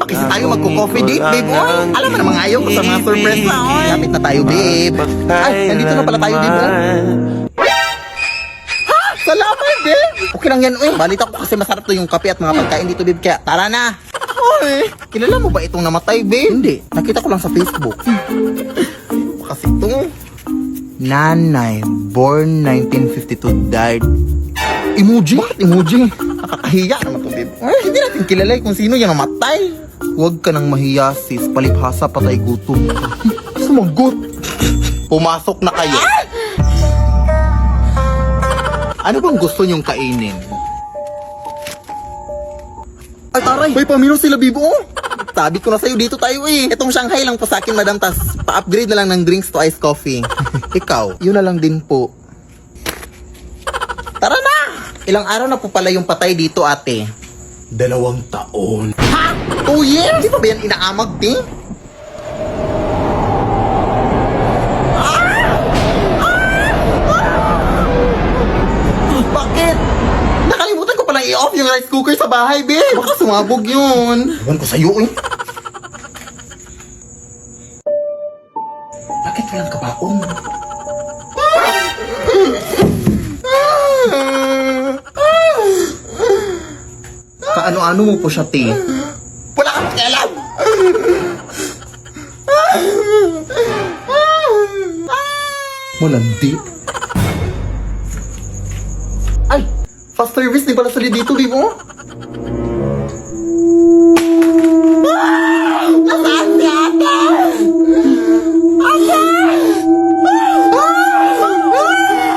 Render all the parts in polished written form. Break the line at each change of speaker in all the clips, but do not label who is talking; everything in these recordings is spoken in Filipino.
kasi tayo magko-coffee date, babe. Oy, alam mo namang ayaw ko sa mga surprise na. Oy, lapit na tayo, babe. Ay, nandito na pala tayo, babe. Ha? Salamat, babe. Okay lang yan, oy. Balita ko kasi masarap to yung kape at mga pagkain dito, babe. Kaya tara na. Oy, kilala mo ba itong namatay, babe? Hindi. Nakita ko lang sa Facebook. Kasi ito. Nanay, born 1952, died. Emoji? Bakit emoji? Nakakahiya naman to, babe. Ay, hindi natin kilala kung sino yung namatay. Huwag ka nang mahiya, sis. Palibhasa, patay gutom. Sumagot. Pumasok na kayo. Ano bang gusto niyong kainin? Ay, taray! May pamino sila, Bibo! Sabi ko na sa'yo, dito tayo eh. Itong Shanghai lang po sa akin, madam. Tas pa-upgrade na lang ng drinks to iced coffee. Ikaw, yun na lang din po. Tara na! Ilang araw na po pala yung patay dito, ate?
2 taon.
Ha? 2 years? Di ba ba yan inaamag, di? Bakit? Nakalimutan ko palang i-off yung rice cooker sa bahay, babe. Baka sumabog yun. Ewan ko sa'yo, eh. Bakit walang kabaong? Kaano-ano mo po siya, te? Wala kang pakialam! Malandi. Ay! Fast service, di pala sali dito, di mo? Nasaan si ate? Ate!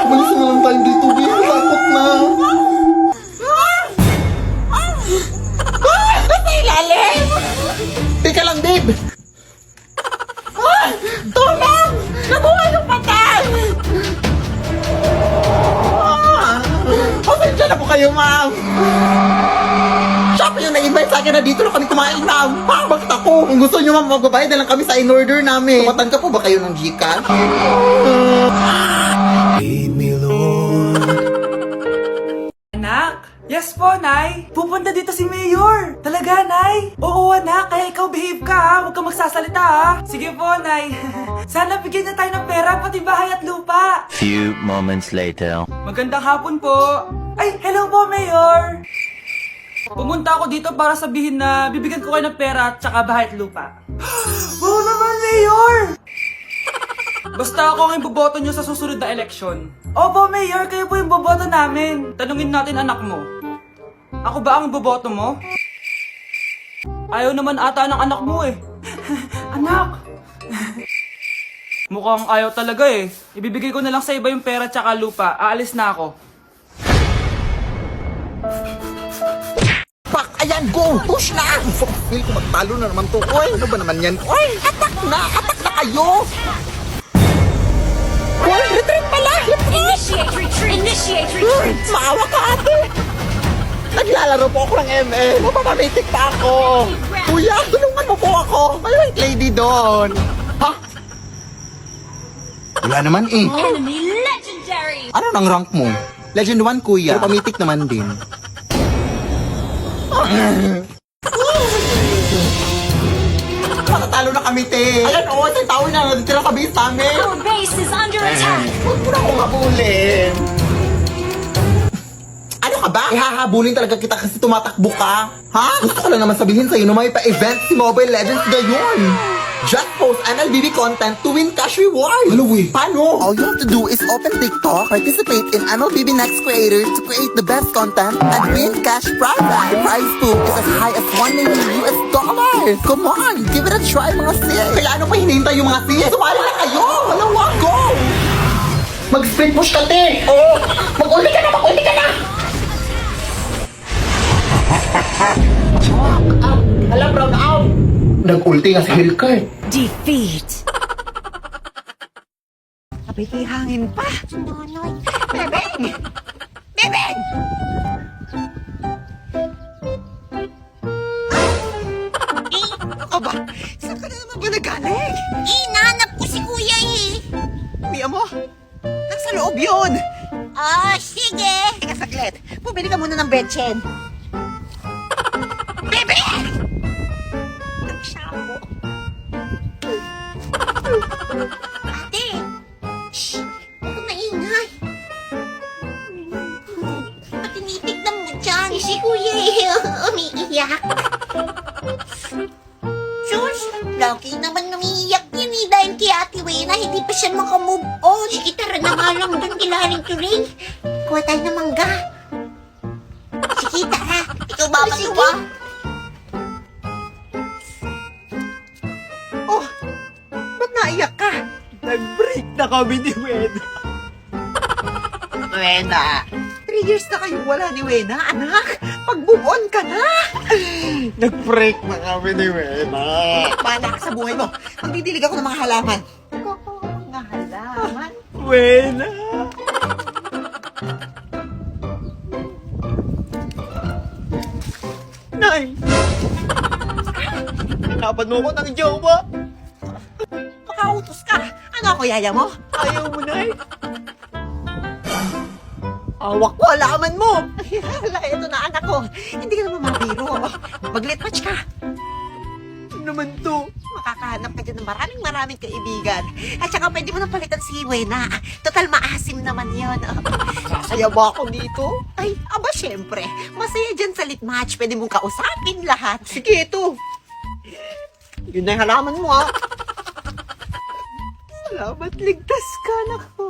Umalis na lang tayo dito, babe. Takot na. Nasa ilalim! Teka lang, babe! Tulong! Nabuhay yung patay! Pasensya na po kayo, ma'am! Siya pa yung nag-invite sa akin na dito na kami kumain, ma'am! Bakit ako? Kung gusto nyo, ma'am, magbabayad na lang kami sa in-order namin. Tumatan ka po ba kayo ng Gcash?
Lead me, Lord.
Anak? Yes po, Nay. Pupunta dito si Mayor. Talaga, Nay? Oo, anak. Kaya ikaw behave ka, ha? Huwag kang magsasalita, ha? Sige po, Nay. Sana bigyan niya tayo ng pera, pati bahay at lupa.
Few moments later.
Magandang hapon po. Ay, hello po, Mayor. Pumunta ako dito para sabihin na bibigyan ko kayo ng pera at saka bahay at lupa. Wow naman, Mayor! Basta ako ang iboboto nyo sa susunod na eleksyon. Opo, Mayor, kayo po yung boboto namin. Tanungin natin anak mo. Ako ba ang boboto mo? Ayaw naman ata ng anak mo eh. Anak! Mukhang ayaw talaga eh. Ibibigay ko na lang sa iba yung pera tsaka lupa. Aalis na ako.
Pak! Ayan, go! Push na! Feel ko magtalo na naman to. Oy, ano ba naman yan? Oy, atak na! Atak na kayo! Oy, retreat pala! Retreat!
Initiate retreat! Initiate retreat!
Maawa ka, ate! Naglalaro po ako ng ML. Mapapamitik pa ako. Kuya, tulungan mo po ako. May white lady doon. Ha? Wala naman eh.
Enemy legendary!
Ano nang rank mo? Legend 1, kuya. Pero pamitik naman din. Matatalo na kami, te. Ayan, oo, sa tao na natitira sa base namin.
Our base is under attack!
Huwag mo na akong habulin. Ano ka ba? Ihahabulin talaga kita kasi tumatakbo ka. Ha? Gusto ko lang naman sabihin sa'yo na may pa-event si Mobile Legends ngayon. Just post MLBB content to win cash reward.
Ano, eh?
Paano? All you have to do is open TikTok, participate in MLBB Next Creators to create the best content and win cash prize. The prize pool is as high as $1 million. Come on, give it a try, mga sis. Kaya ano pa hinihintay yung mga sis? Sumali na kayo! Dalawa, go! Mag-split push ka, te! Oo! Mag-ulti ka na! Mag-ulti ka na! Hala, brown out! Nag-ulti nga si Hellcurt.
Defeat!
Kapit hangin pa. Bebeng! Bebeng! Ako ba? Saan ka na naman ba nagaling?
Nahanap ko si kuya eh.
Kuya mo? Nasa loob yun.
Sige.
Teka saglit. Pumili ka muna ng betchen. Bebeng!
Sus, lagi naman umiiyak yan eh dahil kay Ate Wena, hindi pa siya makamove on. Sige, tara na nga lang doon kilaring tuloy. Kuha tayo ng mangga. Sige, tara. Ikaw ba matuwa?
Oh, ba't naiyak ka? Nag-break na kami ni Wena. Wena, 3 years na kayong wala ni Wena, anak. Pag-move on ka na. Nag-break na kami ni Wena. Bahala ka sa buhay mo. Magdidilig ako ng mga halaman. Mga halaman? Wena. Nay! Hanapan mo ko ng jowa. Makautos ka. Ano ako, yaya mo? Ayaw mo, Nay. Awak ko, alaman mo. Hala, ito na anak ko. Hindi ka naman mabiro. Mag-let match ka. Ano naman to? Makakahanap ka dyan ng maraming kaibigan. At saka pwede mo nang palitan si Wena. Total maasim naman yun. Sasaya ba ako dito? Ay, aba syempre. Masaya dyan sa lit match. Pwede mong kausapin lahat. Sige, ito. Yun na yung halaman mo, ha? Salamat, ligtas ka, nako.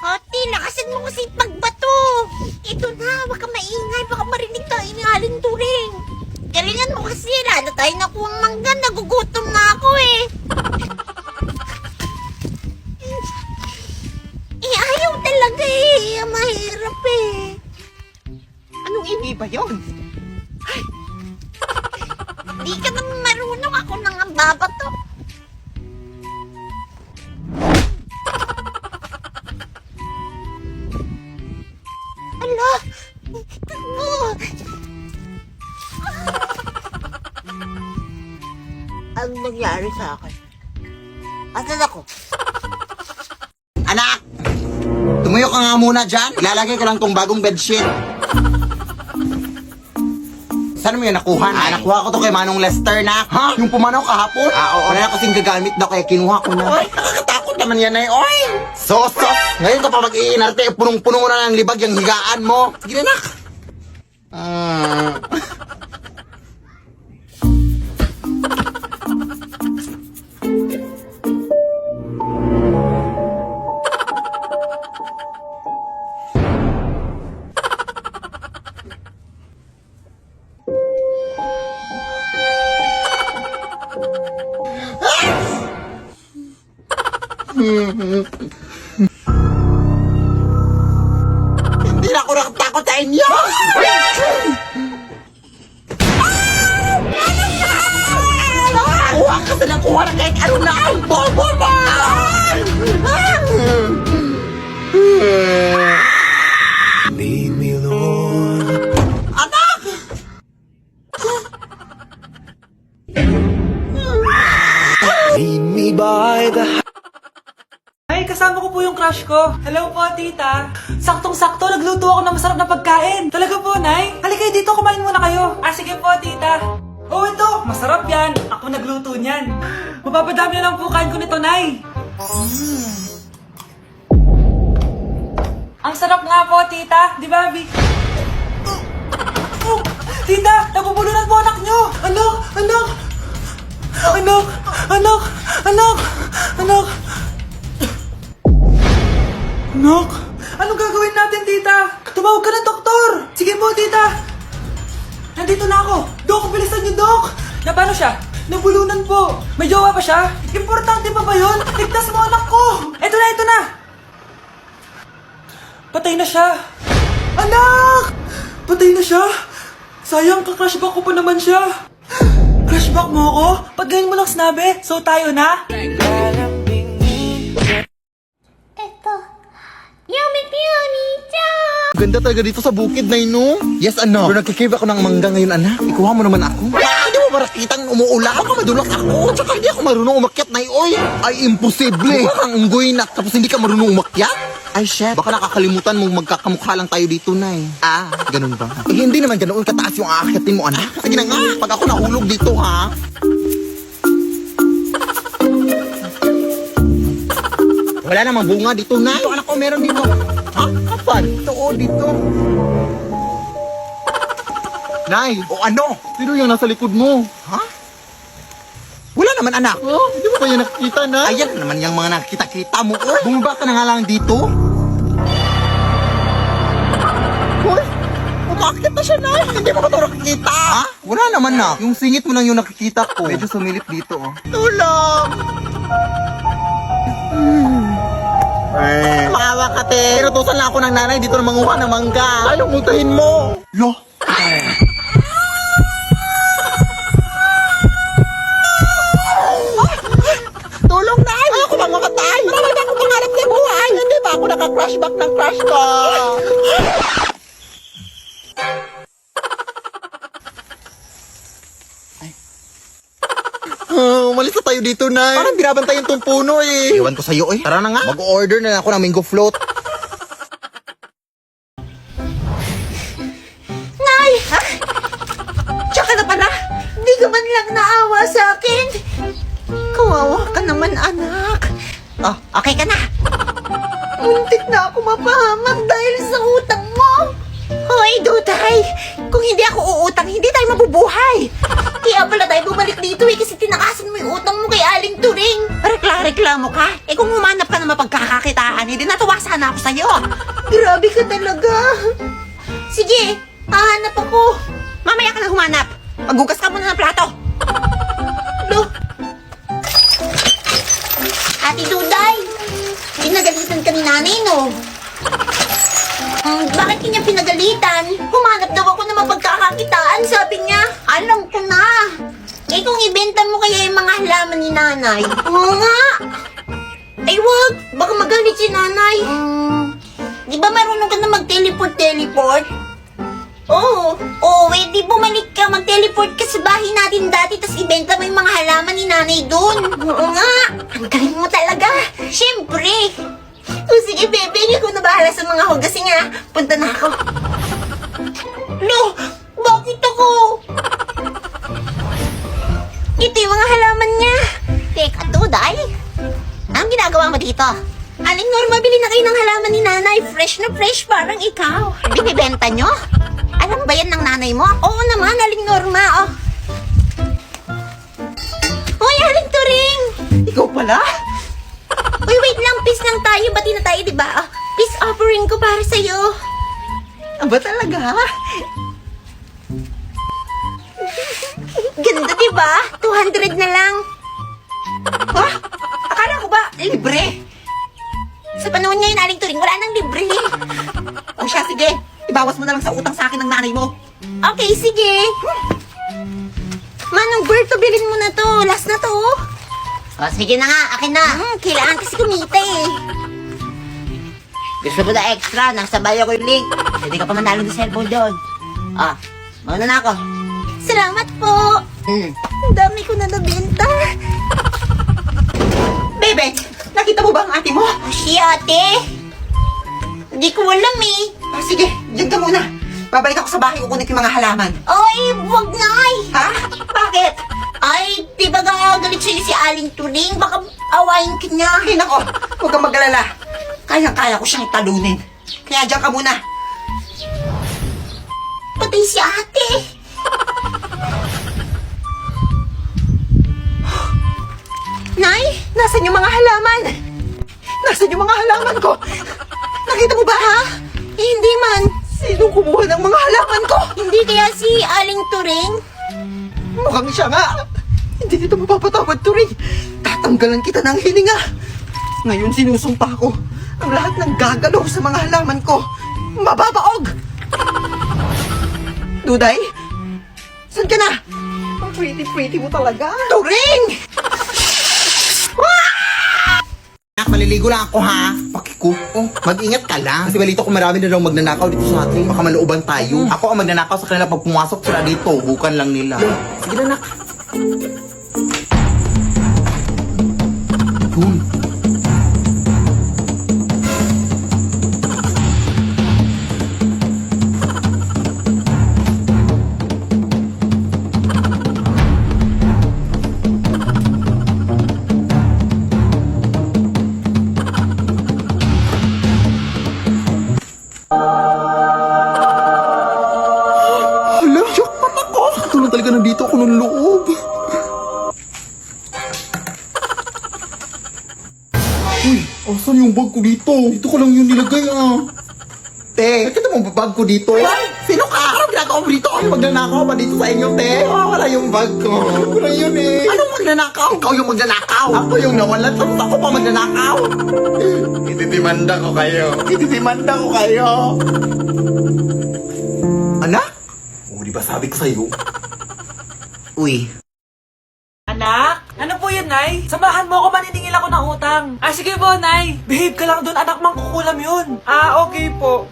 Ate, lakasan mo kasi pagbato. Ito na, wag ka maingay. Baka marinig tayo ni Aling Turing. Galingan mo kasi, wala na tayo nakuha ng mangga. Nagugutom na ako eh. Ayaw talaga eh. Mahirap eh.
Anong ini ba yun?
Di ka naman marunong, ako nang ang babato. Ala! Takbo! Ano nangyari sa akin? Asan ako?
Anak! Tumuyo ka nga muna dyan. Ilalagay ko lang tong bagong bedsheet. Saan mo yun nakuha? Nakuha ko to kay Manong Lester na. Ha? Yung pumanaw kahapon? Oo. Wala na kasing gagamit daw kaya kinuha ko na. Ay, nakakatakot naman yan ay. Oy! Sos! Ngayon ka pa mag-iinarte. Punong-puno na ng libag yung higaan mo. Sige na, nak. Hindi na ako nakatakot sa inyo! Kuha ka sa kuha na kahit ano na ang bobo mo!
Lead me, Lord.
Anak!
Lead me by the
Ay, kasama ko po yung crush ko. Hello po, tita. Saktong-sakto, nagluto ako ng masarap na pagkain. Talaga po, Nay? Halika dito, kumain muna kayo. Sige po, tita. Oh, ito. Masarap yan. Ako nagluto niyan. Mapapadami na lang po kain ko nito, Nay. Ang sarap nga po, tita. Di ba, Vic? Tita, nabubulunan po anak nyo. Anak, anak. Anak, anak, anak, anak. Anak, anong gagawin natin, tita? Tumawag ka ng doktor. Sige po, tita. Nandito na ako. Dok, bilisan niyo, Dok. Na paano siya? Nabulunan po. May jowa pa siya? Importante pa ba yun? Ligtas mo anak ko. Ito na, ito na. Patay na siya. Anak! Patay na siya? Sayang, ka-crushback ko pa naman siya. Crushback mo ako? Pag ganyan mo lang sinabi, so tayo na?
Eto. Yummy Peony-chan!
Ganda talaga dito sa bukid na ino. Yes, ano? Pero nagkikiba ako ng mangga ngayon, anak. Ikuha mo naman ako. Hindi mo ba nakitang umuulan? Ako madulak ako. Tsaka hindi ako marunong umakyat na oy. Ay, imposible. Mukha kang unggoy na tapos hindi ka marunong umakyat? Ay, chef. Baka nakakalimutan mo magkakamukha lang tayo dito, Nay. Ah, ganun ba? Eh, hindi naman ganoon kataas yung aakyatin mo, anak. Sige na nga. Pag ako nahulog dito, ha? Wala namang bunga dito, Nay. Dito, anak ko, meron dito. Ha? Kapan? Ito, dito. Nay, ano? Sino yung nasa likod mo? Ha? Wala naman, anak. Oh, hindi mo ba yan nakikita, Nay? Ayan naman yung mga nakita-kita mo, Bumaba ka na nga lang dito. Hoy, umakit na siya, Nay. Hindi mo ba ito nakikita? Ha? Wala naman, na. Yung singit mo lang yung nakikita ko. Medyo sumilip dito, Tulong! Maawa ka, te. Tinutusan lang ako ng nanay dito na manguha ng mangga. Ayaw multahin mo. Lo. Tulong, Nay! Ako bang makatay? Marami akong pangarap sa buhay. Hindi ba ako naka-crush back ng crush ko? Umalis na tayo dito, Nay. Parang binabantayan tong puno, Iwan ko sa'yo, Tara na nga. Mag-order na ako ng mango float.
Nay! Ha? Tsaka na pala, di ka man lang naawa sa akin. Kawawa ka naman, anak. Oh, okay ka na. Muntik na ako mapahamak dahil sa utang mo. Hoy, Duday! Kung hindi ako uutang, hindi tayo mabubuhay. Kaya pala tayo bumalik dito kasi tinakasan mo yung utang mo kay Aling Turing. Reklamo ka? Kung humanap ka na mapagkakakitaan, hindi natuwa sana ako sa'yo. Grabe ka talaga. Sige, hahanap ako. Mamaya ka na humanap. Maghugas ka muna ng plato. Lo. Ate Duday, pinagalitan ka ni nanay, no? Bakit kanya pinagalitan? Humanap daw ako na mapagkakakitaan, sabi niya. Alam ko na. Kung ibenta mo kaya yung mga halaman ni nanay. Oo nga. Ay, wag. Baka magalit si nanay. Di ba marunong ka na mag-teleport? Oo. Di bumalik ka, mag-teleport ka sa bahay natin dati, tas ibenta mo yung mga halaman ni nanay doon. Oo nga. Ang galing mo talaga. Siyempre. Sige, bebe, hindi ko na bahala sa mga hugasin nga. Punta na ako. Lo, bakit ako? Ito yung mga halaman niya. Teka, Duday. Anong ginagawa mo dito? Aling Norma, bili na kayo ng halaman ni nanay. Fresh na fresh, parang ikaw. Binibenta nyo? Alam ba yan ng nanay mo? Oo naman, Aling Norma, Hoy, Aling Turing!
Ikaw pala?
Uy, wait lang, peace lang tayo. Bati na tayo, diba? Peace offering ko para sa'yo.
Aba talaga?
Ganda, diba? 200 na lang.
Ha? Akala ko ba libre?
Sa panahon ngayon, Aling Turing, wala nang libre.
O siya, sige. Ibawas mo na lang sa utang sa akin ng nanay mo.
Okay, sige. Manong Berto, bilhin mo na to. Last na to. O, sige na nga. Akin na. Kailangan kasi kumita Gusto mo na extra? Nasabay ako yung link. Hindi ka pa manalo ng cellphone doon. Mauna na ako. Salamat po. Ang dami ko na nabenta.
Bebe, nakita mo ba ang ate mo?
Si ate? Hindi ko alam
Sige, dyan ka muna. Babalik ako sa bahay, kukunin ko yung mga halaman.
Ay, wag na
Ha? Bakit?
Ay, di ba gagalit sa'yo si Aling Turing? Baka awayin ka niya.
Ay, nako. Huwag kang mag-alala. Kayang-kaya ko siyang talunin. Kaya dyan ka muna.
Pati si ate.
Nay, nasan yung mga halaman? Nasan yung mga halaman ko? Nakita mo ba, ha?
Hindi man.
Sino kumuha ng mga halaman ko?
Hindi kaya si Aling Turing?
Mukhang siya nga. Hindi kita mapapatawad, Turing. Tatanggalan kita ng hininga. Ngayon sinusumpa ko ang lahat ng gagalaw sa mga halaman ko. Mababaog! Duday? Saan ka na? Ang pretty mo talaga. Turing!
Anak, maliligo lang ako, ha? Pakiko. Mag-ingat ka lang. Kasi balito ko marami na daw magnanakaw dito sa atin. Baka malooban tayo. Ako ang magnanakaw sa kanila pag pumasok sila dito. Bukan lang nila. Sige na, anak. Yun. Dito ko lang yun nilagay Te, nakita mo ba bag ko dito? Sino ka? Anong ginagawa mo dito? Ay, magnanakaw ba dito sa inyo, te? Wala yung bag ko. Wala yun Anong magnanakaw? Ikaw yung magnanakaw. Ako yung nawalan. Tapos ako pa magnanakaw. Ititimanda ko kayo. Ititimanda ko kayo. Anak? O, di ba sabi ko sa'yo? Uy.
Anak? Ano po yun, Nay? Samahan mo ako, maniningil ako ng utang. Sige po, Nay. Behave ka lang doon, anak, mangkukulam yun. Okay po.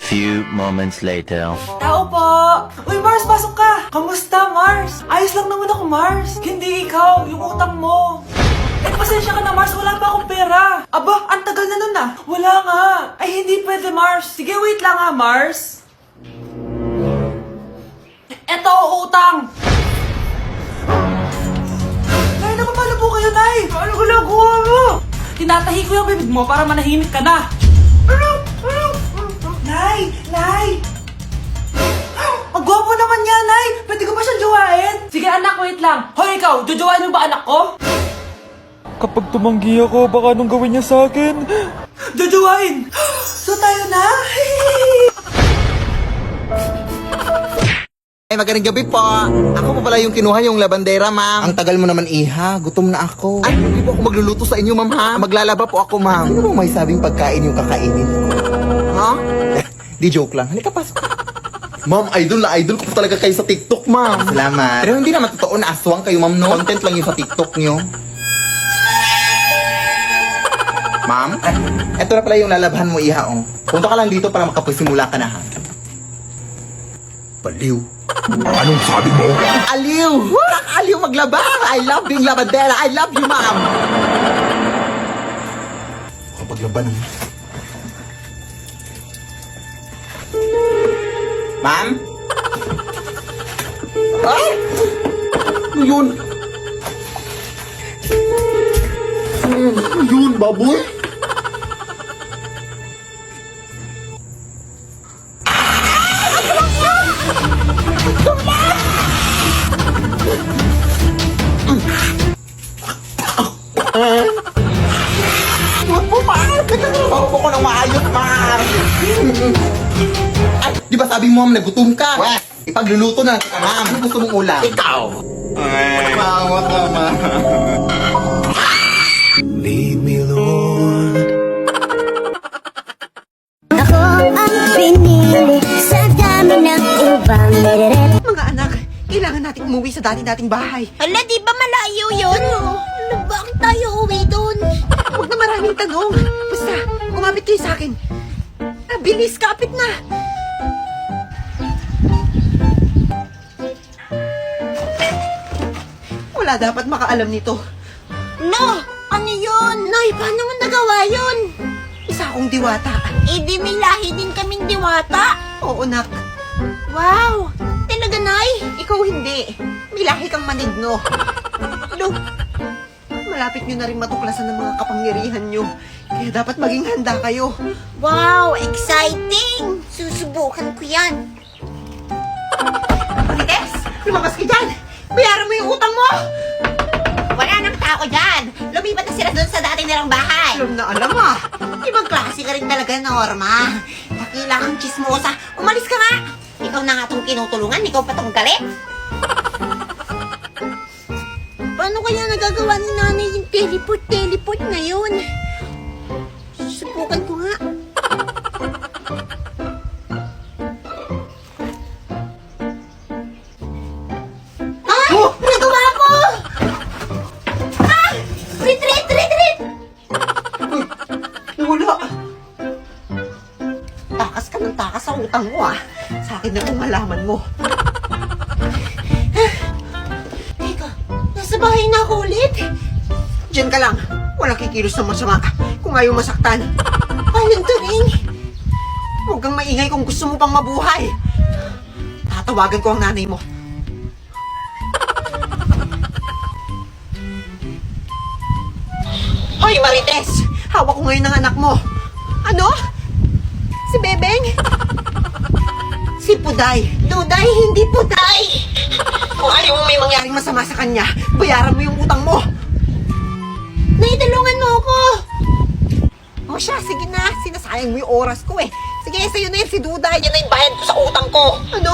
Few moments later.
Tao po! Uy, Mars, pasok ka! Kamusta, Mars? Ayos lang naman ako, Mars. Hindi ikaw, yung utang mo. Pasensya ka na, Mars. Wala pa akong pera. Aba, ang tagal na nun Wala nga. Ay, hindi pwede, Mars. Sige, wait lang Mars. Eto, utang. Nay, napapalo po kayo, Nay. Ano ginagawa mo? Tinatahi ko yung bibig mo para manahimik ka na. Nay! Nay! Ang gwapo naman niya, Nay! Pwede ko ba siyang jowain? Sige anak, wait lang. Hoy ikaw, jojowain mo ba anak ko?
Kapag tumanggi ako, baka anong gawin niya sa akin?
Jojowain! So tayo na?
Ay, magandang gabi po. Ako pa pala yung kinuha yung labandera, ma'am. Ang tagal mo naman, iha. Gutom na ako. Ay, hindi po ako magluluto sa inyo, ma'am, ha? Maglalaba po ako, ma'am. Sino bang may sabing pagkain yung kakainin ko? Ha? Di joke lang. Halika, pasok. Ma'am, idol na idol ko po talaga kayo sa TikTok, ma'am. Salamat. Pero hindi naman totoo na aswang kayo, ma'am, no? Content lang yung sa TikTok nyo. Ma'am? Eto na pala yung lalabahan mo, iha, Punta ka lang dito para makapasimula ka na, ha? Baliw.
Anong sabi mo?
Aliw! Aliw maglaba! I love being labandera! I love you, ma'am! Kapag laban Ma'am? Ay! Ano yun? Ano yun, baboy? Huwag mo, ma'am! Maupo ko ng maayos, ma'am! Ay, di ba sabi mo, ma'am, nagutom ka? Wes! Ipagluluto na kita, ma'am. Ano gusto mong ulam? Ikaw! Mawa ka, ma'am.
Lead me, Lord.
Ako ang pinili sa dami ng ibang nirerep.
Mga anak, kailangan nating umuwi sa dating bahay.
Hala, di ba malayo yun? Bakit tayo uwi doon?
Huwag na maraming tanong. Basta, kumapit kayo sa akin. Bilis, kapit na. Wala dapat makaalam nito.
No! Ano yun? Nay, paano mo nagawa yun?
Isa akong diwata.
Di may lahi din kaming diwata.
Oo, nak.
Wow! Talaga, Nay?
Ikaw hindi. May lahi kang manigno. Ano? Malapit nyo na rin matuklasan ng mga kapangyarihan nyo. Kaya dapat maging handa kayo.
Wow! Exciting! Susubukan ko yan.
Marites, lumabas ka dyan. Bayaran mo yung utang mo.
Wala nang tao dyan. Lumipat na sila doon sa dati nilang bahay.
Alam na alam ah.
Ibang klase ka rin talaga, Norma. Nakila kang chismosa. Umalis ka nga. Ikaw na nga itong tinutulungan. Ikaw pa itong galit. Paano kaya nagagawa ni nanay yung teleport na yun? Susubukan ko nga. Ah! Nagawa ko! Ah! Retreat!
Wala. Takas ka ng takas sa utang mo ah. Sa akin na itong malaman mo.
Teka, nasa bahay na ako ulit.
Diyan ka lang. Walang kikilos ng masama. Kung ayaw masaktan.
Anong turing?
Huwag kang maingay kung gusto mo pang mabuhay. Tatawagan ko ang nanay mo. Hoy, Marites! Hawak ko ngayon ng anak mo. Ano? Si Bebeng? Si Puday.
Duday, hindi Puday.
Kung ayaw mo may mangyaring masama sa kanya, bayaran mo yung utang mo.
Naitulungan mo ako.
O siya, sige na. Sinasayang mo yung oras ko eh. Sige, sa'yo na yun si Duda. Yan na yung bayad ko sa utang ko. Ano?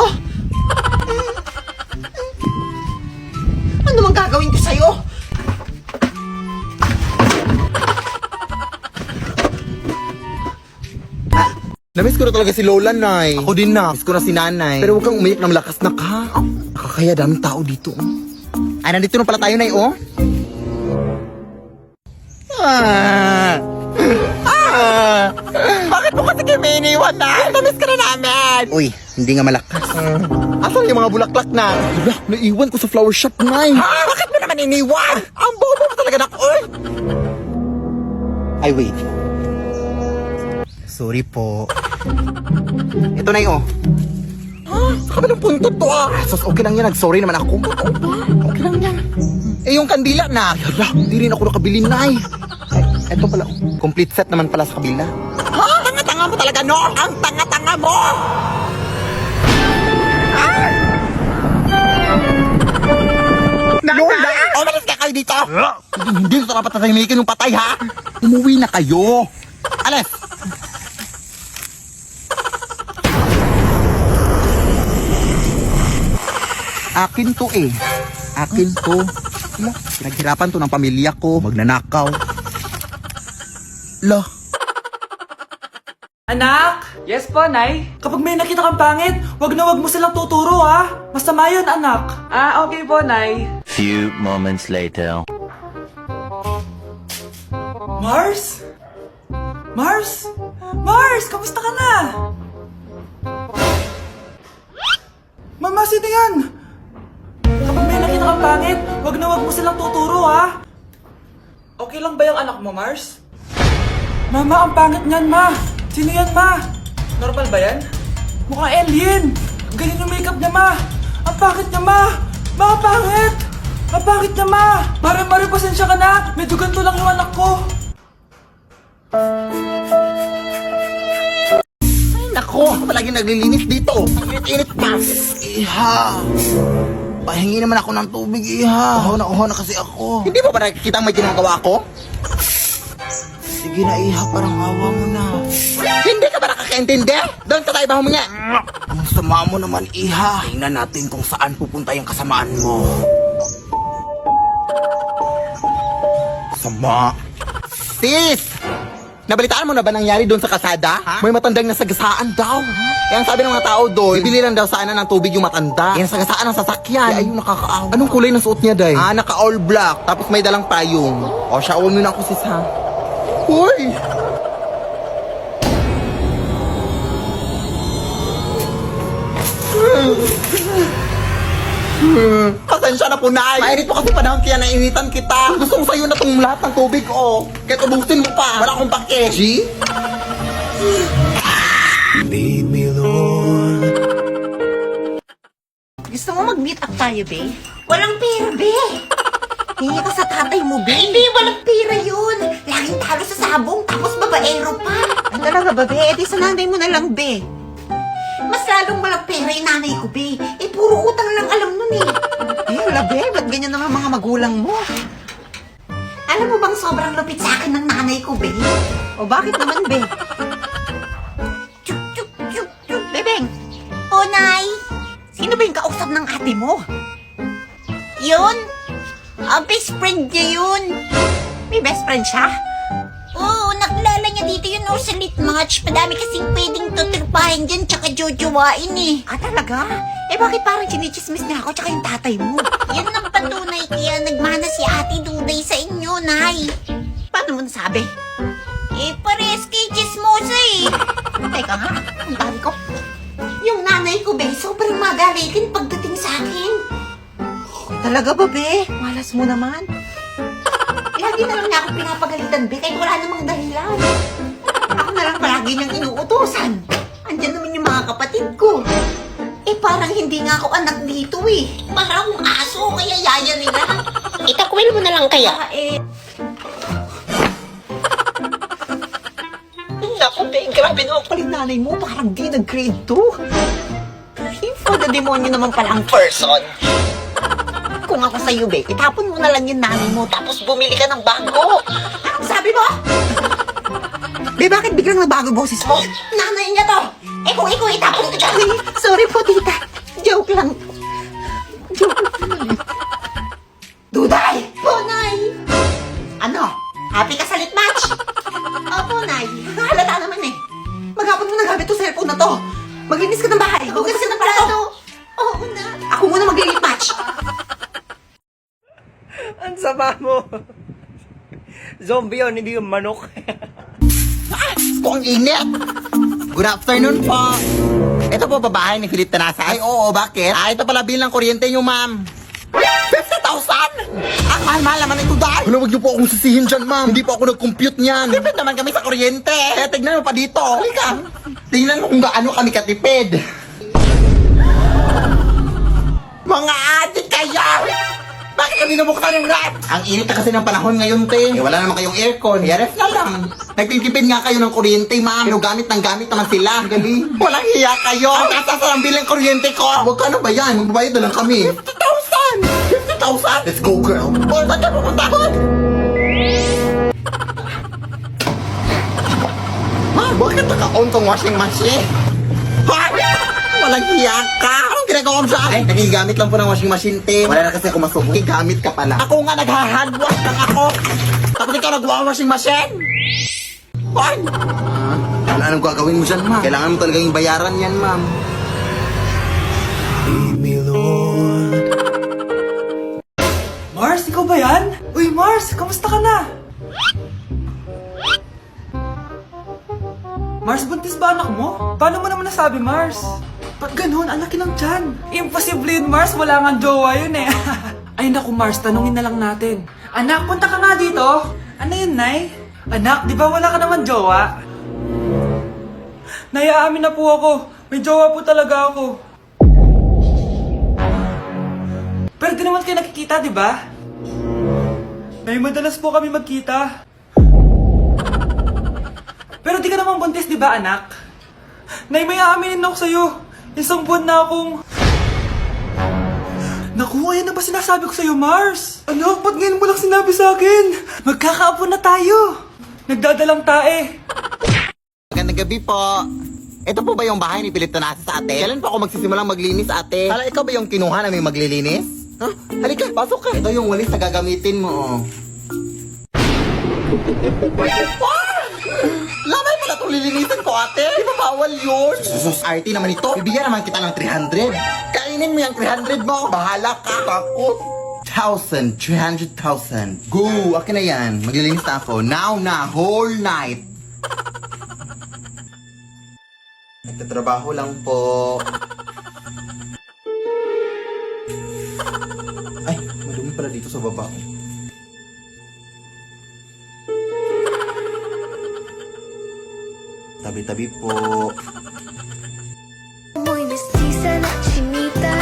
Ano mang gagawin ko sa'yo?
Namiss ko na talaga si Lola, Nay. Ako din na. Miss ko na si Nanay. Pero huwag kang umiyak ng malakas na ka. Nakakaya daming tao dito. Ay, nandito na pala tayo, Nay, oh. Bakit mo kasi kami iniwan na? Namiss ka na namin. Uy, hindi nga malakas. Asan yung mga bulaklak na? Wala, naiwan ko sa flower shop, Nay. Bakit mo naman iniwan? Ang bobo mo talaga, nak. Uy. Ay, wait. Sorry po. Ito na yun, oh. Sa kabilang punto to, Sus, okay lang yan. Nag-sorry naman ako. Okay lang yan. Eh, yung kandila na. Yara, hindi rin ako nakabili, Nay. Ay, eto pala. Complete set naman pala sa kabila. Tanga-tanga mo talaga, no? Ang tanga-tanga mo! Lola! Umalis ka kayo dito! Hindi ko dapat natahimikin yung patay, ha? Umuwi na kayo! Alis! Akin to eh. Akin to. Ano? Pinaghirapan to ng pamilya ko. Magnanakaw. Lo.
Anak! Yes po, Nay? Kapag may nakita kang pangit, wag mo silang tuturo, ha? Masama yun, anak. Okay po, Nay.
Few moments later.
Mars? Mars? Mars, kamusta ka na? Mama, sino yan? Kapag may nakita kang pangit, wag mo silang tuturo, ha? Okay lang ba yung anak mo, Mars? Mama, ang pangit niyan, Ma. Sino yan, Ma? Normal ba yan? Mukhang alien. Ganyan yung makeup niya, Ma. Ang pangit niya, Ma. Ma, ang pangit. Ang pangit niya, Ma. Mare, pasensya ka na. Medyo ganito lang yung anak ko.
Nako, palagi naglilinis dito. Init pa. Iha. Pahingi naman ako ng tubig, Iha. Uhaw na kasi ako. Hindi ba nakikita may ginagawa ko? Sige na, Iha, parang awa mo na. Hindi ka ba nakakaintindi? Doon ka tayo ba huminga? Ang sama mo naman, Iha. Tingnan natin kung saan pupunta yung kasamaan mo. Sama. Sis! Nabalitaan mo na ba nangyari doon sa kasada? May matandang nasagasaan daw. Kaya ang sabi ng mga tao doon, bibili lang daw sana ng tubig yung matanda. Yan sagasaan ng sasakyan. Ay, ayun, nakakaawa. Anong kulay ng suot niya, Day? Naka all black. Tapos may dalang payong. O, siya, uwan mo na ako, sis, ha? Uy! Pasensya na po, Nay. Mainit po kasi panahon kaya nainitan kita. Gusto ko sa'yo na itong lahat ng tubig, oh. Kaya tubusin mo pa. Wala akong pake. G?
Lead me, Lord.
Gusto mo mag-meet up tayo, be?
Walang pera, be.
Hingi ka sa tatay mo, be.
Hindi, walang pera yun. Laging talo sa sabong, tapos babaero pa.
Ang talaga ba, be? Eh, di sa nanay mo na lang, be.
Mas lalong walang pera yung nanay ko, be. Eh, puro utang lang alam nun eh.
Wala, be. Ba't ganyan naman mga magulang mo?
Alam mo bang sobrang lupit sa akin ng nanay ko, be?
O bakit naman, be?
Chuk, chuk, chuk, chuk.
Bebeng,
O, Nay.
sino ba yung kausap ng ate mo?
Yun? Best friend niya yun.
May best friend siya?
Oo, naklala niya dito yun sa lit match. Madami kasing pwedeng tuturpahin dyan tsaka jojowain eh.
Ah, talaga? Eh, bakit parang chinichismis niya ako tsaka yung tatay mo?
Yan ang patunay kaya nagmana si Ate Duday sa inyo, Nay.
Paano mo nasabi?
Eh, pares kay chismosa eh.
Teka nga, ang dami ko.
Yung nanay ko, be, sobrang magalitin pagdating sa akin.
Talaga ba, be? Malas mo naman.
Lagi na lang niya ako pinapagalitan, be, kahit wala namang dahilan.
Ako na lang palagi niyang inuutosan.
Andyan naman yung mga kapatid ko. Eh, parang hindi nga ako anak dito eh. Parang akong aso, kaya yaya nila. Itakwil mo na lang kaya.
Naku, be, grabe naman pala yung nanay mo. Parang di nag-grade 2. For the demonyo naman pala ang person. Kung ako sa'yo, be, itapon mo na lang yung nanay mo tapos bumili ka ng bago. Anong sabi mo? Be, bakit biglang nabago boses mo?
Nanay niya to! Eh kung ikaw itapon kita!
Ay, sorry po, tita. Joke lang.
Duday! Po, Nay! Ano? Happy ka sa lit match? Opo, Nay.
Halata naman eh. Maghapon mo nagamit to cellphone na to. Maglinis ka ng bahay. Hugas ka ng plato.
Oo na.
Ako muna mag-limit match.
Ang sama mo. Zombie yun, hindi yung manok.
Kung init! Good afternoon po! Ito po babae ni Philip Tanasa. Ay, oo, bakit? Ito pala bill ng kuryente nyo, ma'am. 50,000! Ang mahal-mahal naman ito, dahil! Wala, huwag niyo po akong sisihin dyan, ma'am. Hindi po ako nag-compute niyan. Tipid naman kami sa kuryente. Eh, tignan mo pa dito. Halika. Tingnan mo kung gaano kami katipid. Mga adik kayo! Bakit kami nabuksan yung ref? Ang init na kasi ng panahon ngayon, te. Eh, wala naman kayong aircon. Eh, ref na lang. Nagtitipid nga kayo ng kuryente, ma'am. Pero gamit naman sila. Galing. Walang hiya kayo. Ang tatas ang bilang kuryente ko. Huwag ka na ba yan? Magbabayad na lang kami. 50,000! 50,000? Let's go, girl. Oh, saan ka pupunta? Ma, bakit naka-on tong washing machine? Ha? Walang hiya ka! Anong ginagawa mo dyan? Ay, nagigamit lang po ng washing machine, te. Wala na kasi ako masugot. Gamit ka pala. Ako nga nagha-handwash lang ako. Tapos ikaw nagwa-washing machine? Ay! Wala nang gagawin mo dyan, ma'am. Kailangan mo talaga yung bayaran yan, ma'am.
Lead me, Lord.
Mars, ikaw ba yan? Uy, Mars, kamusta ka na? Mars, buntis ba anak mo? Paano mo naman nasabi, Mars? Ba't ganun? Ang laki ng tiyan. Imposible yun, Mars. Wala nga jowa yun eh. Ay naku, Mars, tanungin na lang natin. Anak, punta ka nga dito. Ano yun, Nay? Anak, di ba wala ka naman jowa? Nay, aamin na po ako. May jowa po talaga ako. Pero di naman kayo nakikita, di ba? Nay, madalas po kami magkita. Pero di ka naman buntis, di ba, anak? Nay, may aaminin ako sa'yo. Isang buwan na akong... Naku, ayan na ba sinasabi ko sa'yo, Mars? Anak, ba't ngayon mo lang sinabi sa akin? Magkakaapo na tayo. Nagdadalang tae.
Magandang gabi po. Ito po ba yung bahay ni Philip Tanasa sa ate? Kailan po ako magsisimulang maglinis, ate? Hala, ikaw ba yung kinuha namin maglilinis? Huh? Halika, pasok ka. Ito yung walis na gagamitin mo, oh. Lamay mo na itong lilinisin ko, ate. Di ba bawal yun? Sus, RT naman ito. Bibigyan naman kita ng 300. Kainin mo yung 300 mo. Bahala ka. Takot. 1,000, 300,000. Go, akin na yan. Maglilinis na ako. Now na, whole night. Nagtatrabaho lang po. Ay, madumi pala dito sa baba. Tabi-tabi po.
Muy mestiza na chinita.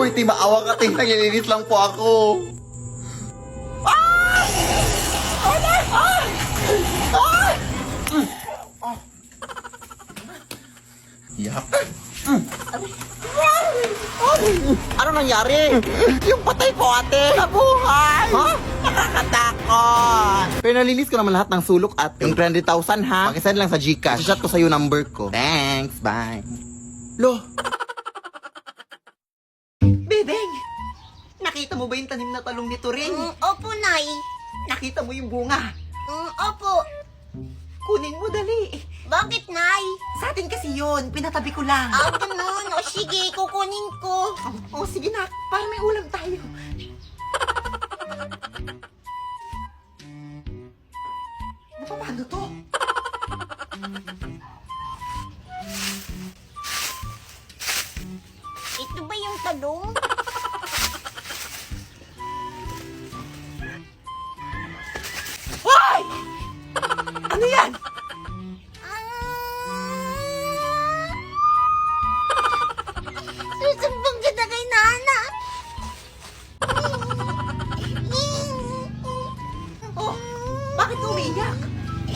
Uy, ti maawa ka, ting. Nangyalinis lang po ako. Yak. Ano nangyari? Yung patay ko, ate. Nabuhay. Ha? Nakakatakot. Pero nalinis ko naman lahat ng sulok, ate. Yung 300,000, ha? Pakisend lang sa Gcash. Shot ko sa'yo number ko. Thanks, bye. Lo.
Bebeng, nakita mo ba yung tanim na talong ni Turing?
Opo, Nay.
Nakita mo yung bunga?
Opo.
Kunin mo dali.
Bakit, Nay?
Sa atin kasi yun, pinatabi ko lang.
Ganun. O sige, kukunin ko.
Sige na, para may ulam tayo. Paano to?
Ito ba yung talong?
Hoy! Ano yan?
Susumbong kita kay Nana.
Oh, bakit umiiyak?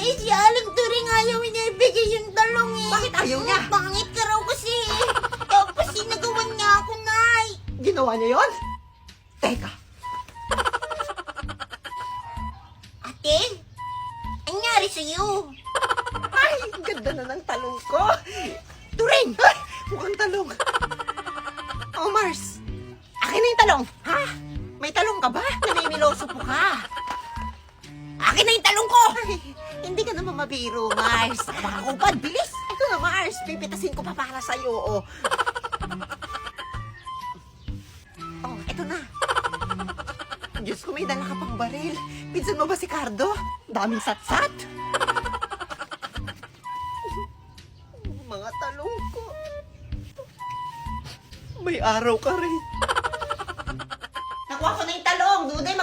Eh, si Aling Turing ayaw niya ibigay yung talong eh.
Bakit ayaw niya?
Pangit ka raw kasi. Tapos sinagawan niya ako, Nay.
Ginawa niya yon? Teka,
Ate, anyari sa
ganda na ng talong ko. Turing! Ay, mukhang talong. Oh, Mars. Akin na yung talong. Ha? May talong ka ba? Namimiloso po ka. Akin na yung talong ko! Ay, hindi ka naman mabiro, Mars. Nakakupad, bilis. Ito na, Mars. Pipitasin ko pa para sa'yo, oh. Oh, ito na. Diyos ko, may dala ka pang baril. Pinsan mo ba si Cardo? Daming satsat. Mga talong ko. May araw ka rin. Nakuha ko na yung talong. Duday,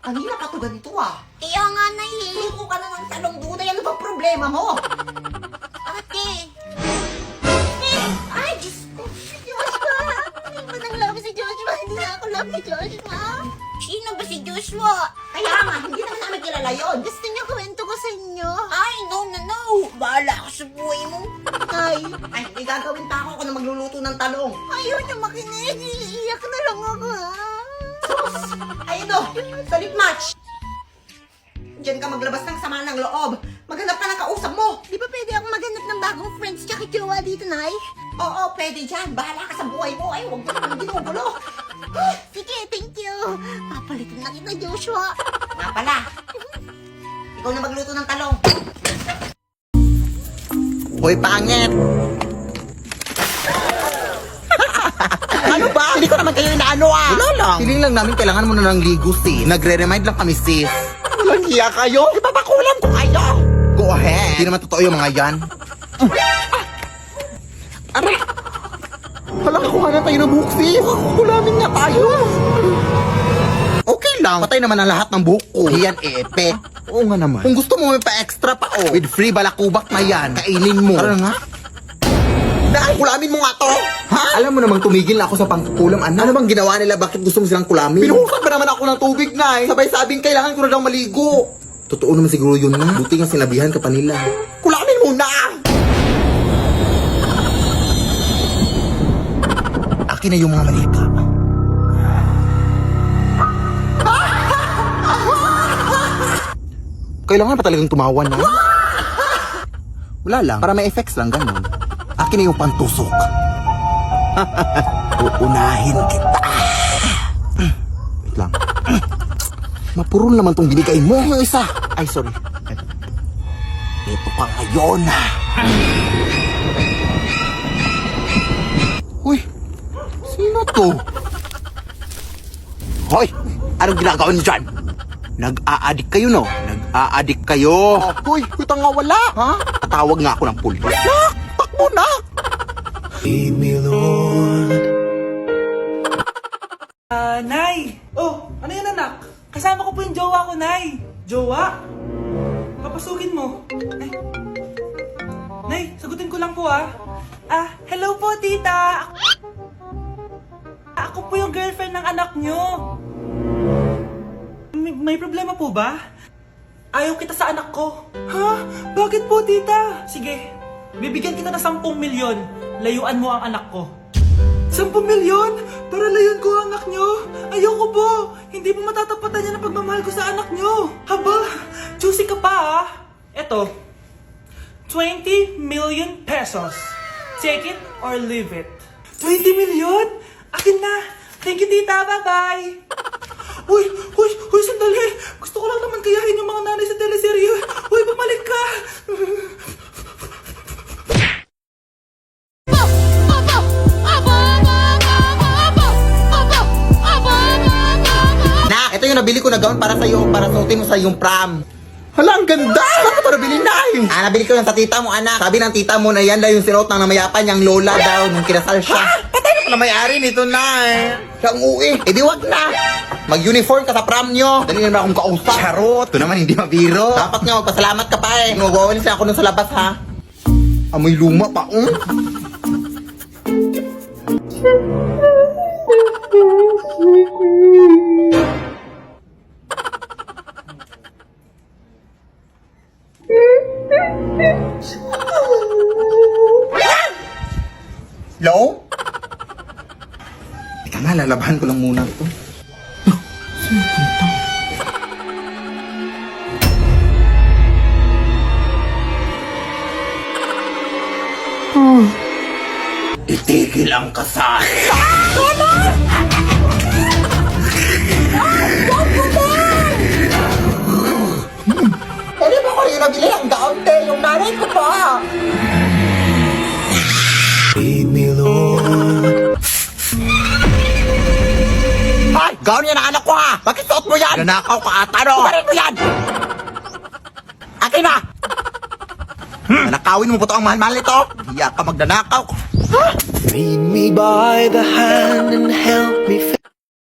kanina pa to ganito ah.
Kaya nga, Nay.
Luko ka na ng talong, Duday. Ano bang problema mo?
Ate.
Ay, Diyos ko. Si Joshua. Hindi ba nang love si Joshua? Hindi na ako love ni Joshua.
Sino ba si Joshua?
Kaya nga, hindi naman namin kilala yun. Gusto niyo kwento ko sa inyo?
Ay, no. Bahala ka sa buhay mo.
Ay, may gagawin pa ako na magluluto ng talong.
Ayaw na makinig. Iiyak na lang ako, ha?
Sus! Ayun o, salip match. Diyan ka maglabas ng sama ng loob. Maghanap ka ng kausap mo.
Di ba pwede akong maghanap ng bagong friends tsaka jowa dito, Nay?
Oo, pwede dyan. Bahala ka sa buhay mo. Ay, huwag mo naman ginugulo.
Sige, thank you. Papalitan na kita, Joshua.
Nga pala. Ikaw na magluto ng talong.
Hoy, pangit! Ano ba? Hindi ko naman kayo inaano ah! Wala lang! Feeling lang namin kailangan mo na ng ligo, sis. Nagre-remind lang kami, sis. Walang hiya kayo! Ipapakulan ko kayo! Go ahead! Hindi naman totoo yung mga yan. Aray! Hala, kukuha na tayo ng buhok, sis! Kulamin nga tayo! Okay lang. Patay naman ang lahat ng buhok ko. Yan, epe. Oo nga naman. Kung gusto mo may pa-extra pa, oh. With free balakubak na yan. Kainin mo. Tara nga. Dahil kulamin mo nga to. Ha? Alam mo namang tumigil na ako sa pangkukulam, anak. Ano bang ginawa nila? Bakit gusto mo silang kulamin? Pinuhusan pa naman ako ng tubig, Nay. Sabay sabing kailangan ko na daw maligo. Totoo naman siguro yun na. Buti nga sinabihan ka pa nila. Kulamin mo na! Akin na yung mga malika. Kailangan pa talagang tumawa na. Wala lang. Para may effects lang, ganun. Akin na yung pantusok. Uunahin kita. Wait lang. Mapurol naman tong binigay mo. Yung isa. Ay, sorry. Ito pa ngayon. Uy, sino to? Hoy, anong ginagawa niyo dyan? Nag-a-addict kayo, no? Nag-a-addict kayo. Hoy, kuta nga wala. Ha? Tatawag nga ako ng pulis. Nak! Takbo na!
Lead me, Lord.
Nay! Oh, ano yan, anak? Kasama ko po yung jowa ko, Nay. Jowa? Papasukin mo. Ay. Nay, sagutin ko lang po, ah. Hello po, tita. Ako po yung girlfriend ng anak nyo. May problema po ba? Ayaw kita sa anak ko. Ha? Bakit po, tita? Sige, bibigyan kita ng 10 milyon. Layuan mo ang anak ko. 10 milyon? Para layuan ko ang anak nyo? Ayoko po. Hindi po matatapatan yan ang pagmamahal ko sa anak nyo. Haba, juicy ka pa ah. Eto, 20 million pesos. Take it or leave it. 20 million? Akin na. Thank you, tita. Bye-bye. Uy, sandali. Gusto ko lang naman kayahin yung mga nanay sa teleserye. Uy, bumalik ka.
Na, ito yung nabili ko na gown para sa'yo, para suotin mo sa yung prom. Hala, ang ganda! Saan ka para bilhin, Nay? Nabili ko lang sa tita mo, anak. Sabi ng tita mo na yan daw yung sinuot ng namayapan niyang lola daw nung kinasal siya. Ha? Patay na pala may-ari nito, Nay. Siya ang uwi. Eh di wag na. Mag-uniform ka sa prom nyo. Dali naman akong kausap. Charot. Ito naman hindi mabiro. Dapat nga magpasalamat ka pa eh. Nagawawalis na ako nun sa labas, ha? Amoy luma pa, Hello? Teka nga, lalabahan ko lang muna ito. Sino? Itigil ang kasal.
Pwede ba ko yung nabili ang daonte? Yung nanay ko pa.
Lead me, Lord.
Ay, gawin yan ang anak ko ha! Bakit suot mo yan? Nanakaw ka ata, no? Kumarin mo yan! Akin na! Nanakawin mo po ito ang mahal-mahal nito? Hiya ka magdanakaw.
Lead me by the hand and help me